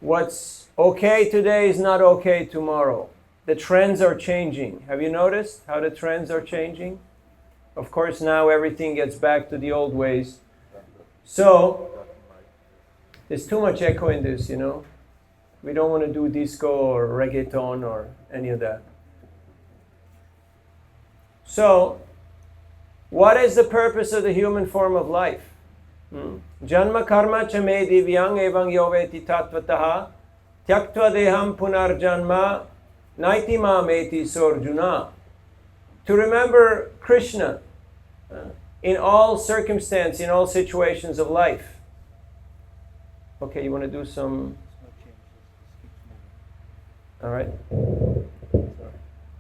What's okay today is not okay tomorrow. The trends are changing. Have you noticed how the trends are changing? Of course, now everything gets back to the old ways. So, there's too much echo in this, you know. We don't want to do disco or reggaeton or any of that. So, what is the purpose of the human form of life? Janma karma cha me divyang evang yoveti tatvataha tyaktva deham punar janma naiti mameti sorjuna. To remember Krishna in all circumstance, in all situations of life. Okay, you want to do some... All right.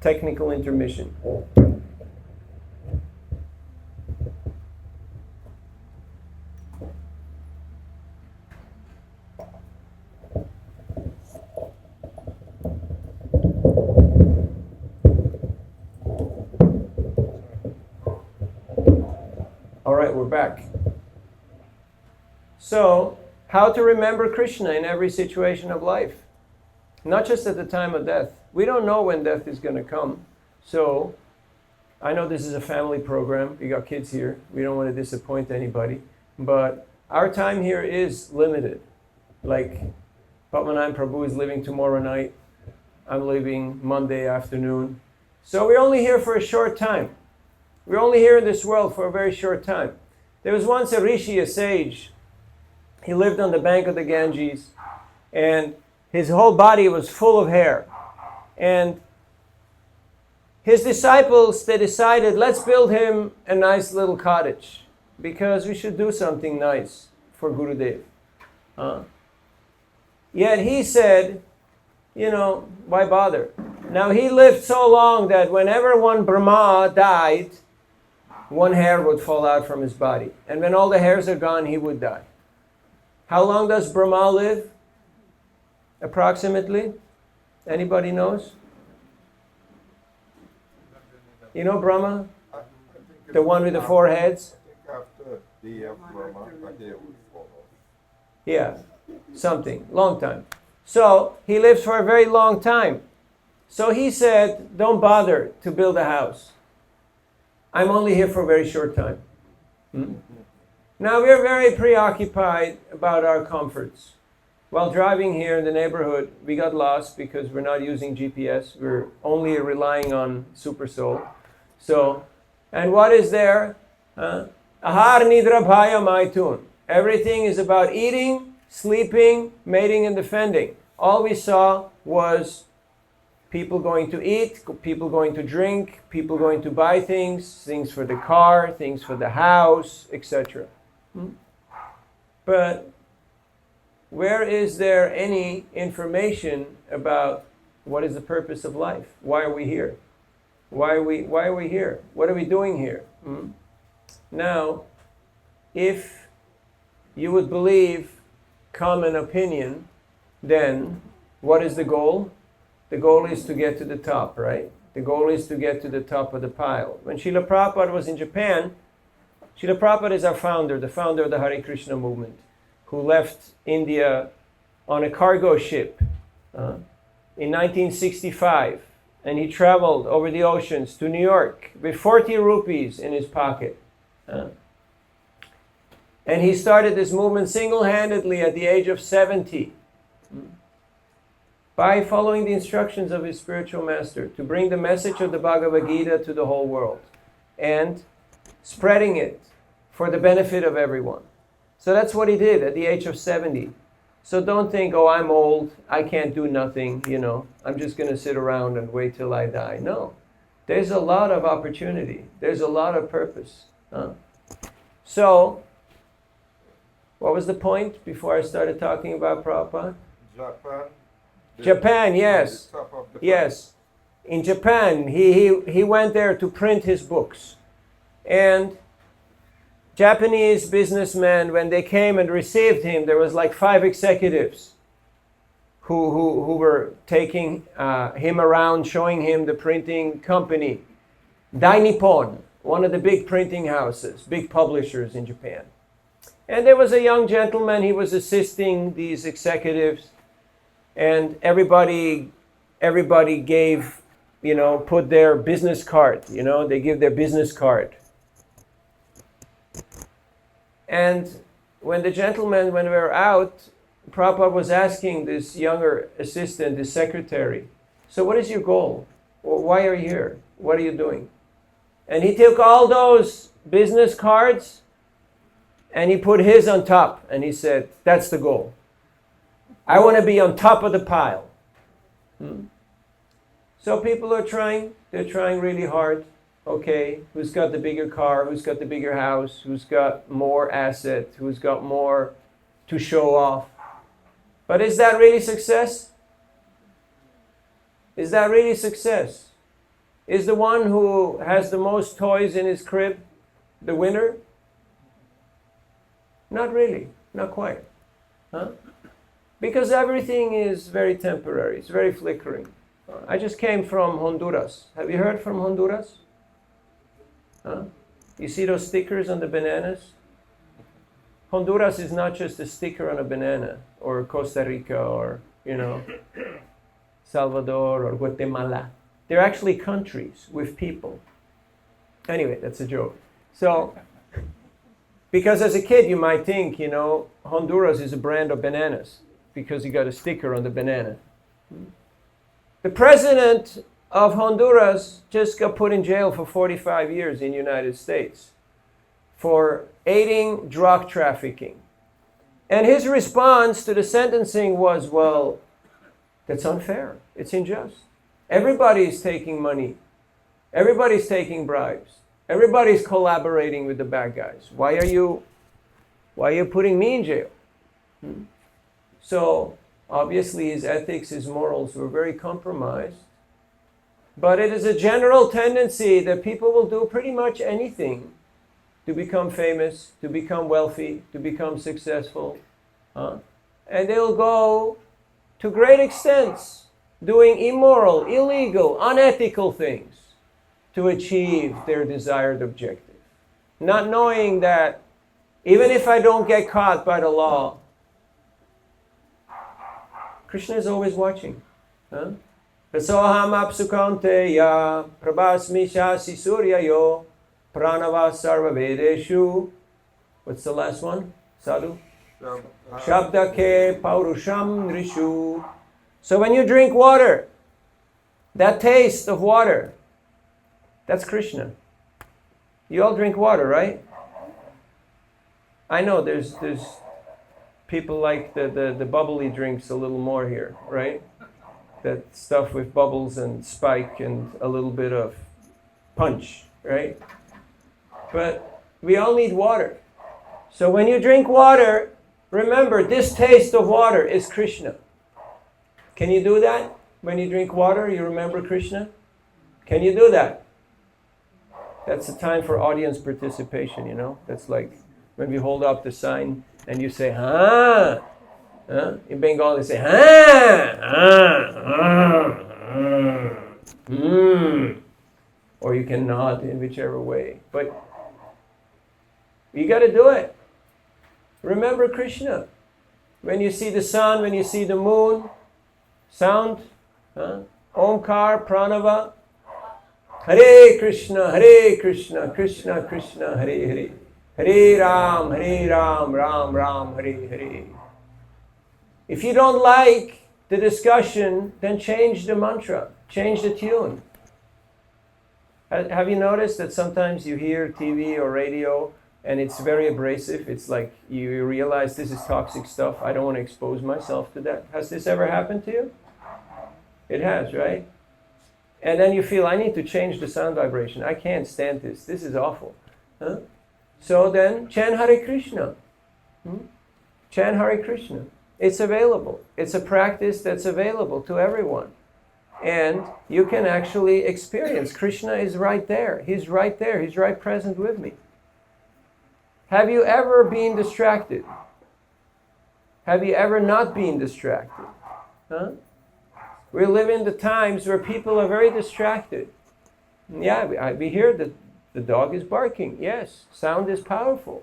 Technical intermission. All right, we're back. So, how to remember Krishna in every situation of life. Not just at the time of death. We don't know when death is going to come. So, I know this is a family program. We got kids here. We don't want to disappoint anybody. But our time here is limited. Like, Padmanabhan Prabhu is leaving tomorrow night. I'm leaving Monday afternoon. So we're only here for a short time. We're only here in this world for a very short time. There was once a rishi, a sage. He lived on the bank of the Ganges. And his whole body was full of hair. And his disciples, they decided, let's build him a nice little cottage. Because we should do something nice for Gurudev. Yet he said, you know, why bother? Now he lived so long that whenever one Brahma died, one hair would fall out from his body. And when all the hairs are gone, he would die. How long does Brahma live? Approximately? Anybody knows? You know Brahma? The one with the four heads? After the Brahma, they would follow. Yeah, something. Long time. So, he lives for a very long time. So he said, don't bother to build a house. I'm only here for a very short time. Now, we're very preoccupied about our comforts. While driving here in the neighborhood, we got lost because we're not using GPS. We're only relying on Super Soul. So, and what is there? Ahar nidra bhaya maitun. Everything is about eating, sleeping, mating, and defending. All we saw was people going to eat, people going to drink, people going to buy things, things for the car, things for the house, etc. But where is there any information about what is the purpose of life? Why are we here? Why are we here? What are we doing here? Now, if you would believe common opinion, then what is the goal? The goal is to get to the top, right? The goal is to get to the top of the pile. When Srila Prabhupada was in Japan, Srila Prabhupada is our founder, the founder of the Hare Krishna movement, who left India on a cargo ship in 1965. And he traveled over the oceans to New York with 40 rupees in his pocket. And he started this movement single-handedly at the age of 70 by following the instructions of his spiritual master to bring the message of the Bhagavad Gita to the whole world and spreading it for the benefit of everyone. So that's what he did at the age of 70. So don't think, oh, I'm old, I can't do nothing, you know, I'm just going to sit around and wait till I die. No, there's a lot of opportunity. There's a lot of purpose. So, what was the point before I started talking about Prabhupada? Japan, yes. Yes. In Japan, he went there to print his books. And Japanese businessmen, when they came and received him, there was like 5 executives who were taking him around, showing him the printing company. Dai Nippon, one of the big printing houses, big publishers in Japan. And there was a young gentleman, he was assisting these executives. and everybody gave, put their business card, they give their business card. And when we were out, Prabhupada was asking this younger assistant, this secretary, so what is your goal? Why are you here? What are you doing? And he took all those business cards and he put his on top and he said, that's the goal. I want to be on top of the pile. So people are trying. They're trying really hard. Okay, who's got the bigger car? Who's got the bigger house? Who's got more asset? Who's got more to show off? But is that really success? Is that really success? Is the one who has the most toys in his crib the winner? Not really. Not quite. Huh? Because everything is very temporary. It's very flickering. I just came from Honduras. Have you heard from Honduras? Huh? You see those stickers on the bananas? Honduras is not just a sticker on a banana, or Costa Rica, or, Salvador, or Guatemala. They're actually countries with people. Anyway, that's a joke. So, because as a kid you might think, Honduras is a brand of bananas, because you got a sticker on the banana. The president of Honduras just got put in jail for 45 years in the United States for aiding drug trafficking. And his response to the sentencing was, well, that's unfair. It's unjust. Everybody's taking money. Everybody's taking bribes. Everybody's collaborating with the bad guys. Why are you putting me in jail? So, obviously his ethics, his morals were very compromised. But it is a general tendency that people will do pretty much anything to become famous, to become wealthy, to become successful. And they'll go to great extents doing immoral, illegal, unethical things to achieve their desired objective. Not knowing that even if I don't get caught by the law, Krishna is always watching. Prasoham apsukanteya prabhasmi shasi suryayo pranava sarva vedeshu. What's the last one? Sadhu? Shabdake paurusham nrishu. So when you drink water, that taste of water, that's Krishna. You all drink water, right? I know there's people like the bubbly drinks a little more here, right? That stuff with bubbles and spike and a little bit of punch, right? But we all need water. So when you drink water, remember this taste of water is Krishna. Can you do that? When you drink water, you remember Krishna? Can you do that? That's the time for audience participation, That's like when we hold up the sign and you say, "Ha!" In Bengal, they say, "Ha! Or you can nod in whichever way. But you got to do it. Remember Krishna. When you see the sun, when you see the moon, sound, Omkar, Pranava, Hare Krishna, Krishna Krishna, Hare Hare, Hare Ram, Ram Ram, Hare Hare. If you don't like the discussion, then change the mantra, change the tune. Have you noticed that sometimes you hear TV or radio and it's very abrasive? It's like you realize this is toxic stuff. I don't want to expose myself to that. Has this ever happened to you? It has, right? And then you feel, I need to change the sound vibration. I can't stand this. This is awful. So then, chant Hare Krishna. Chant Hare Krishna. It's available. It's a practice that's available to everyone. And you can actually experience. Krishna is right there. He's right there. He's right present with me. Have you ever been distracted? Have you ever not been distracted? We live in the times where people are very distracted. Yeah, we hear that the dog is barking. Yes, sound is powerful.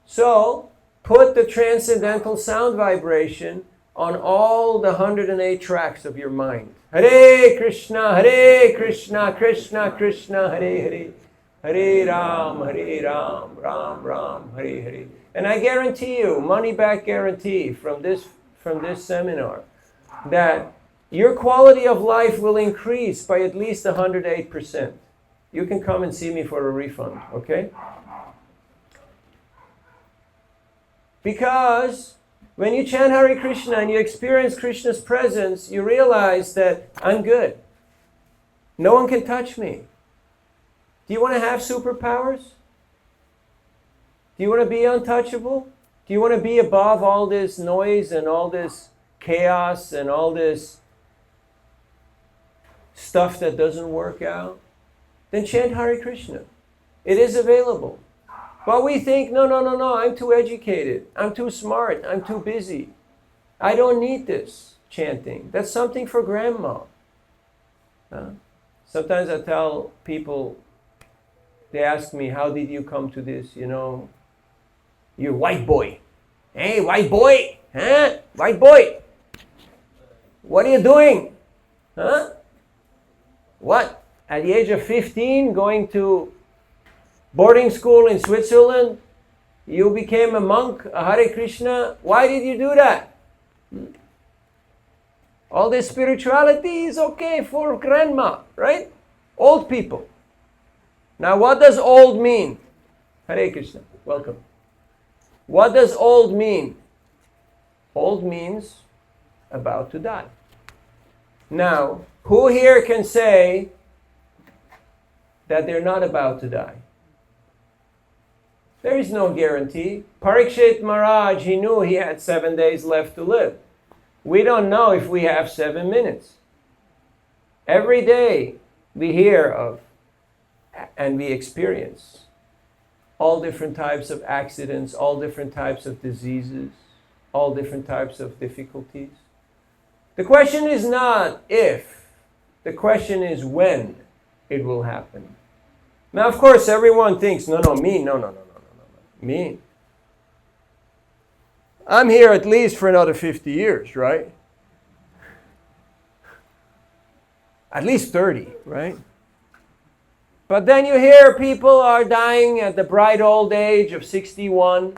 So, put the transcendental sound vibration on all the 108 tracks of your mind. Hare Krishna, Krishna Krishna, Hare Hare. Hare Ram, Ram Ram, Hare Hare. And I guarantee you, money back guarantee from this seminar, that your quality of life will increase by at least 108%. You can come and see me for a refund, okay? Because when you chant Hare Krishna and you experience Krishna's presence, you realize that I'm good. No one can touch me. Do you want to have superpowers? Do you want to be untouchable? Do you want to be above all this noise and all this chaos and all this stuff that doesn't work out? Then chant Hare Krishna. It is available. But we think, no, I'm too educated. I'm too smart. I'm too busy. I don't need this chanting. That's something for grandma. Sometimes I tell people, they ask me, how did you come to this? You're white boy. Hey, white boy. Huh? White boy. What are you doing? Huh? What? At the age of 15, going to boarding school in Switzerland, you became a monk, a Hare Krishna. Why did you do that? All this spirituality is okay for grandma, right? Old people. Now, what does old mean? Hare Krishna, welcome. What does old mean? Old means about to die. Now, who here can say that they're not about to die? There is no guarantee. Parikshit Maharaj, he knew he had 7 days left to live. We don't know if we have 7 minutes. Every day we hear of and we experience all different types of accidents, all different types of diseases, all different types of difficulties. The question is not if, the question is when it will happen. Now, of course, everyone thinks, no, me. I'm here at least for another 50 years, right? At least 30, right? But then you hear people are dying at the bright old age of 61,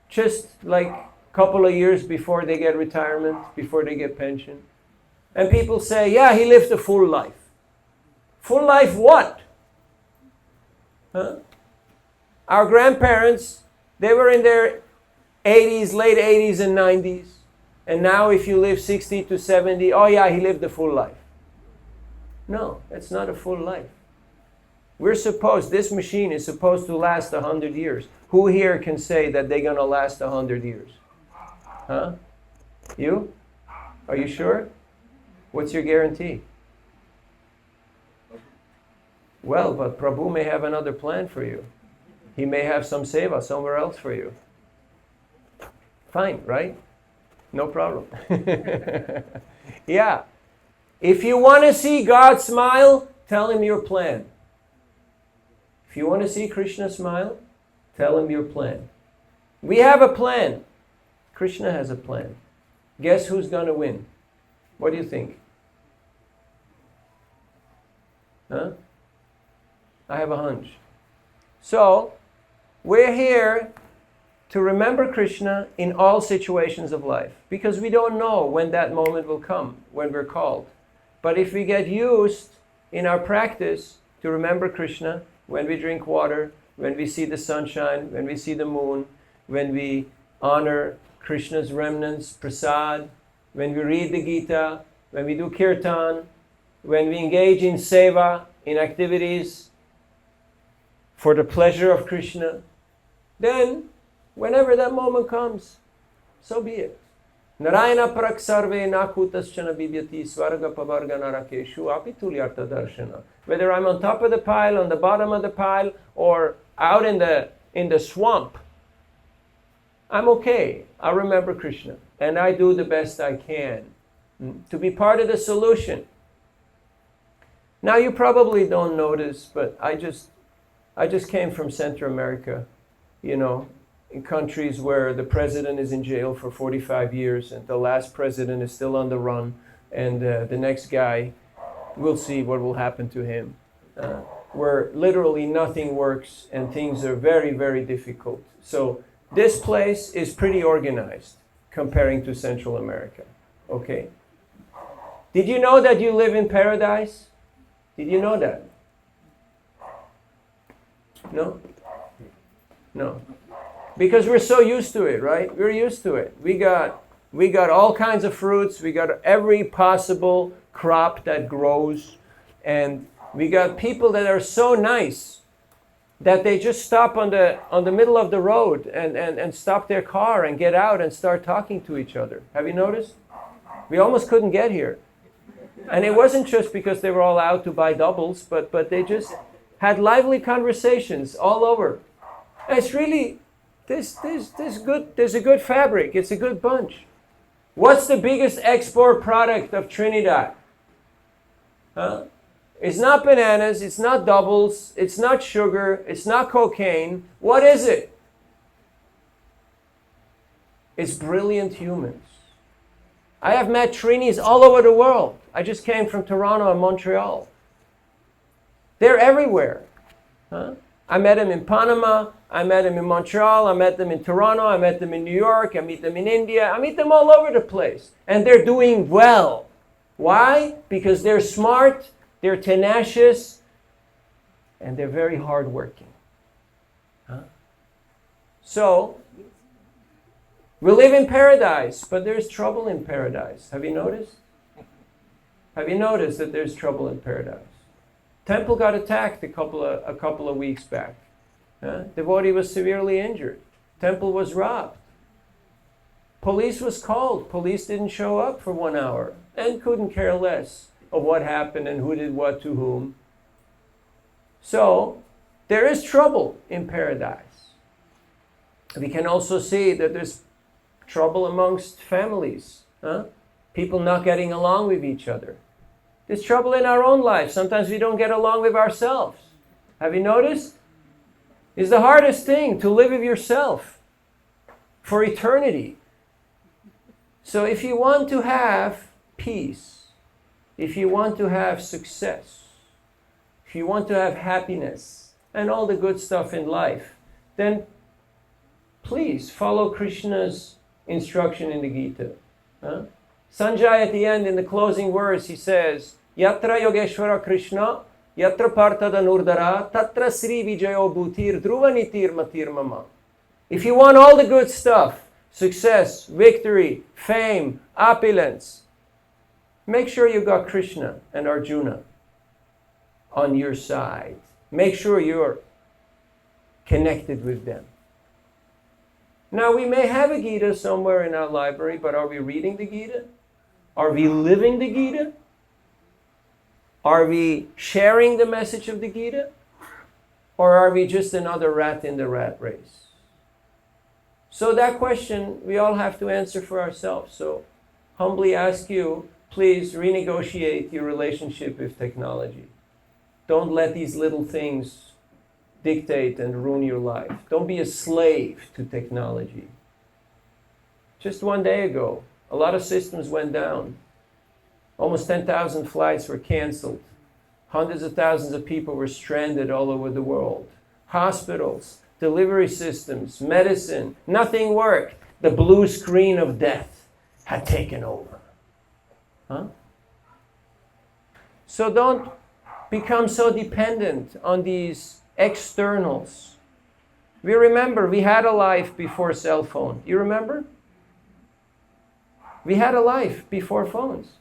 just like a couple of years before they get retirement, before they get pension. And people say, yeah, he lived a full life. Full life what? Huh? Our grandparents, they were in their 80s, late 80s and 90s. And now if you live 60 to 70, oh yeah, he lived a full life. No, it's not a full life. This machine is supposed to last 100 years. Who here can say that they're going to last 100 years? Huh? You? Are you sure? What's your guarantee? Well, but Prabhu may have another plan for you. He may have some seva somewhere else for you. Fine, right? No problem. Yeah. If you want to see God smile, tell him your plan. If you want to see Krishna smile, tell him your plan. We have a plan. Krishna has a plan. Guess who's going to win? What do you think? Huh? I have a hunch. So, we're here to remember Krishna in all situations of life, because we don't know when that moment will come, when we're called. But if we get used in our practice to remember Krishna, when we drink water, when we see the sunshine, when we see the moon, when we honor Krishna's remnants, prasad, when we read the Gita, when we do kirtan, when we engage in seva, in activities for the pleasure of Krishna, then whenever that moment comes, so be it. Narayana parak sarve nakutaschana bibyati svarga pavarga narakeshu apitulyarta darshana. Whether I'm on top of the pile, on the bottom of the pile, or out in the swamp, I'm okay. I remember Krishna, and I do the best I can to be part of the solution. Now you probably don't notice, but I just came from Central America, in countries where the president is in jail for 45 years and the last president is still on the run, and the next guy, we'll see what will happen to him. Where literally nothing works and things are very, very difficult. So this place is pretty organized comparing to Central America. Okay? Did you know that you live in paradise? Did you know that? No? No. Because we're so used to it, right? We're used to it. We got all kinds of fruits. We got every possible crop that grows. And we got people that are so nice that they just stop on the middle of the road and stop their car and get out and start talking to each other. Have you noticed? We almost couldn't get here. And it wasn't just because they were all out to buy doubles, but they just had lively conversations all over. And it's really, there's a good fabric. It's a good bunch. What's the biggest export product of Trinidad? Huh? It's not bananas, it's not doubles, it's not sugar, it's not cocaine. What is it? It's brilliant humans. I have met Trinis all over the world. I just came from Toronto and Montreal. They're everywhere. Huh? I met them in Panama, I met them in Montreal, I met them in Toronto, I met them in New York, I meet them in India, I meet them all over the place. And they're doing well. Why? Because they're smart, they're tenacious, and they're very hardworking. Huh? So, we live in paradise, but there's trouble in paradise. Have you noticed? Have you noticed that there's trouble in paradise? Temple got attacked a couple of weeks back. Devotee was severely injured. Temple was robbed. Police was called. Police didn't show up for 1 hour and couldn't care less of what happened and who did what to whom. So, there is trouble in paradise. We can also see that there's trouble amongst families. People not getting along with each other. There's trouble in our own life. Sometimes we don't get along with ourselves. Have you noticed? It's the hardest thing to live with yourself for eternity. So if you want to have peace, if you want to have success, if you want to have happiness and all the good stuff in life, then please follow Krishna's instruction in the Gita. Sanjay at the end in the closing words, he says, Yatra Yogeshwara Krishna, Yatra Partada Nurdara, Tatra Sri Vijayo Bhutir, Druvanitir Matir Mama. If you want all the good stuff, success, victory, fame, opulence, make sure you got Krishna and Arjuna on your side. Make sure you're connected with them. Now, we may have a Gita somewhere in our library, but are we reading the Gita? Are we living the Gita? Are we sharing the message of the Gita? Or are we just another rat in the rat race? So that question we all have to answer for ourselves. So humbly ask you, please renegotiate your relationship with technology. Don't let these little things dictate and ruin your life. Don't be a slave to technology. Just 1 day ago, a lot of systems went down. Almost 10,000 flights were canceled. Hundreds of thousands of people were stranded all over the world. Hospitals, delivery systems, medicine, nothing worked. The blue screen of death had taken over. So don't become so dependent on these externals. We remember we had a life before cell phone. You remember? We had a life before phones.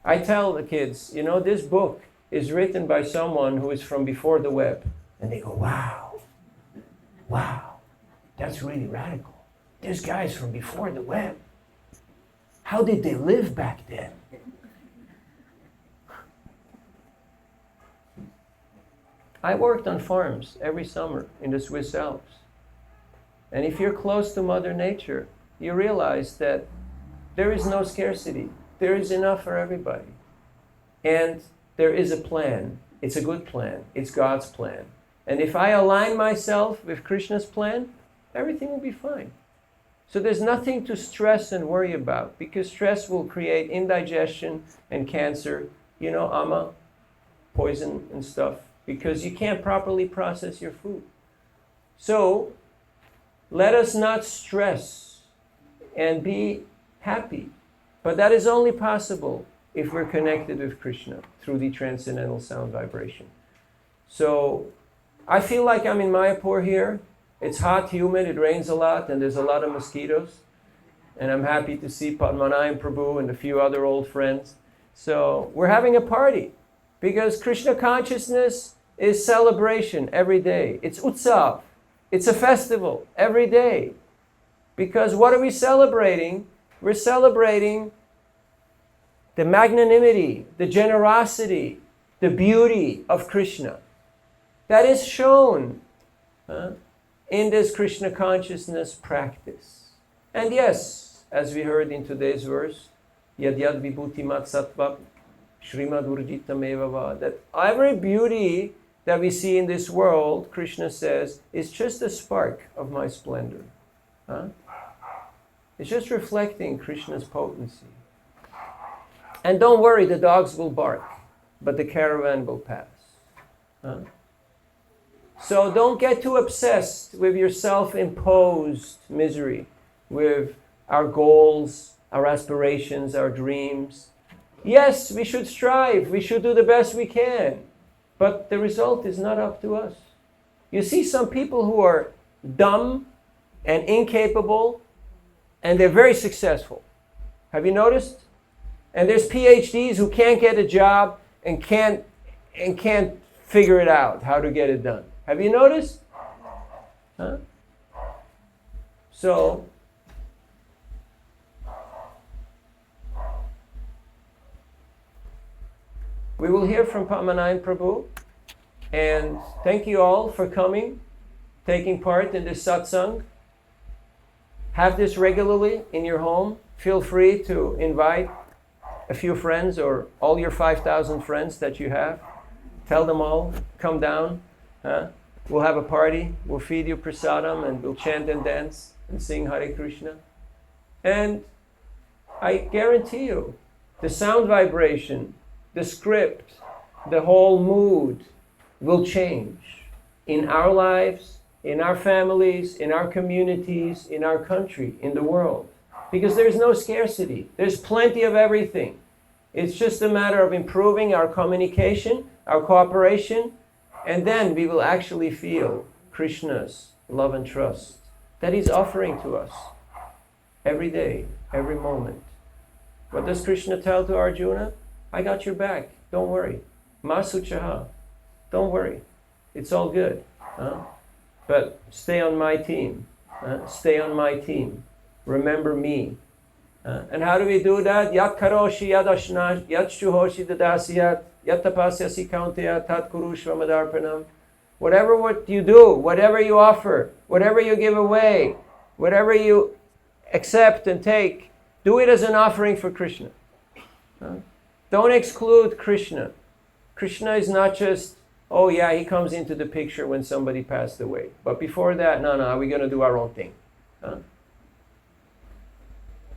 I tell the kids, this book is written by someone who is from before the web. And they go, wow, that's really radical. There's guys from before the web. How did they live back then? I worked on farms every summer in the Swiss Alps. And if you're close to Mother Nature, you realize that there is no scarcity. There is enough for everybody. And there is a plan. It's a good plan. It's God's plan. And if I align myself with Krishna's plan everything will be fine. So there's nothing to stress and worry about, because stress will create indigestion and cancer, ama, poison and stuff, because you can't properly process your food. So let us not stress and be happy. But that is only possible if we're connected with Krishna through the transcendental sound vibration. So I feel like I'm in Mayapur here. It's hot, humid, it rains a lot, and there's a lot of mosquitoes. And I'm happy to see Padmanabhan Prabhu and a few other old friends. So we're having a party, because Krishna consciousness is celebration every day. It's utsav. It's a festival every day. Because what are we celebrating? We're celebrating the magnanimity, the generosity, the beauty of Krishna. That is shown in this Krishna consciousness practice. And yes, as we heard in today's verse, Yad Yad Vibhuti Mat Sattva Shrimad Urjitam Evava, that every beauty that we see in this world, Krishna says, is just a spark of my splendor. It's just reflecting Krishna's potency. And don't worry, the dogs will bark, but the caravan will pass. So don't get too obsessed with your self-imposed misery, with our goals, our aspirations, our dreams. Yes, we should strive, we should do the best we can, but the result is not up to us. You see some people who are dumb and incapable, and they're very successful. Have you noticed? And there's PhDs who can't get a job and can't figure it out how to get it done. Have you noticed? So we will hear from Padmanabhan Prabhu, and thank you all for coming, taking part in this satsang. Have this regularly in your home. Feel free to invite a few friends or all your 5,000 friends that you have. Tell them all, come down. We'll have a party. We'll feed you prasadam, and we'll chant and dance and sing Hare Krishna. And I guarantee you, the sound vibration, the script, the whole mood will change in our lives, in our families, in our communities, in our country, in the world. Because there's no scarcity. There's plenty of everything. It's just a matter of improving our communication, our cooperation, and then we will actually feel Krishna's love and trust that He's offering to us every day, every moment. What does Krishna tell to Arjuna? I got your back. Don't worry. Masuchaha. Don't worry. It's all good. But stay on my team. Stay on my team. Remember me. And how do we do that? Yat karoshi yad ashnash, yat shuhoshi dadasyat, yat tapasyasi kaunteya tat kurushva madarpanam. Whatever what you do, whatever you offer, whatever you give away, whatever you accept and take, do it as an offering for Krishna. Don't exclude Krishna. Krishna is not just, oh yeah, He comes into the picture when somebody passed away. But before that, no, we're going to do our own thing.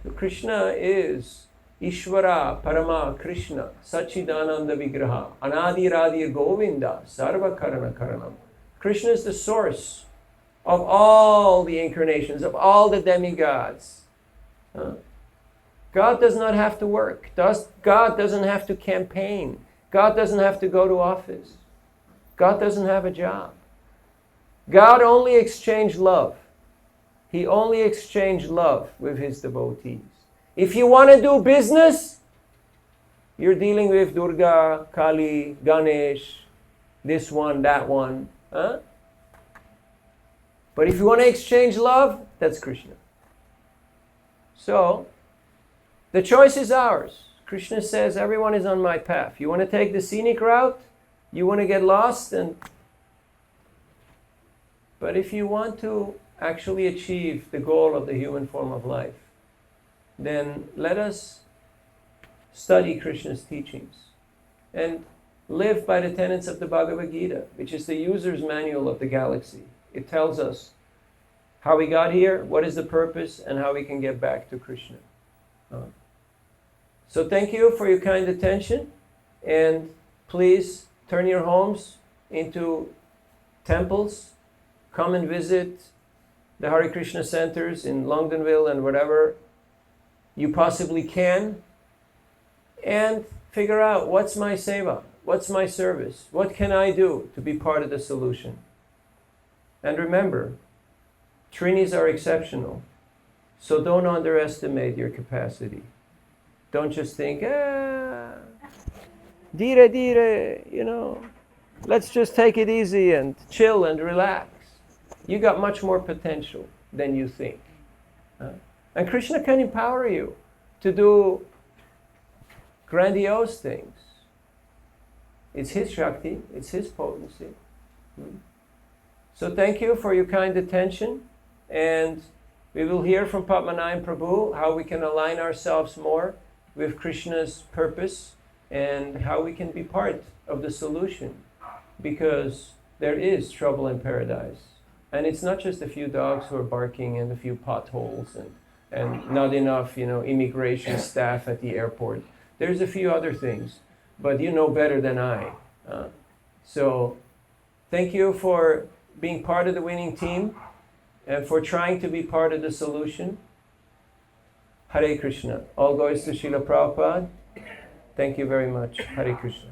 So Krishna is Ishvara Parama Krishna Sachidananda Vigraha Anadi Radhi Govinda Sarva Karana Karanam. Krishna is the source of all the incarnations, of all the demigods. God does not have to work. God doesn't have to campaign. God doesn't have to go to office. God doesn't have a job. God only exchanged love. He only exchanged love with His devotees. If you want to do business, you're dealing with Durga, Kali, Ganesh, this one, that one. But if you want to exchange love, that's Krishna. So, the choice is ours. Krishna says, everyone is on my path. You want to take the scenic route? You want to get lost? But if you want to actually achieve the goal of the human form of life, then let us study Krishna's teachings and live by the tenets of the Bhagavad Gita, which is the user's manual of the galaxy. It tells us how we got here, what is the purpose, and how we can get back to Krishna. So thank you for your kind attention, and please turn your homes into temples. Come and visit the Hare Krishna centers in Longdenville and whatever you possibly can, and figure out, what's my seva, what's my service, what can I do to be part of the solution. And remember, Trinis are exceptional, so don't underestimate your capacity. Don't just think, dire, let's just take it easy and chill and relax. You got much more potential than you think. And Krishna can empower you to do grandiose things. It's His Shakti, it's His potency. So thank you for your kind attention, and we will hear from Padmanabhan Prabhu how we can align ourselves more with Krishna's purpose and how we can be part of the solution, because there is trouble in paradise. And it's not just a few dogs who are barking and a few potholes and not enough, immigration staff at the airport. There's a few other things, but you know better than I. So thank you for being part of the winning team and for trying to be part of the solution. Hare Krishna. All goes to Srila Prabhupada. Thank you very much. Hare Krishna.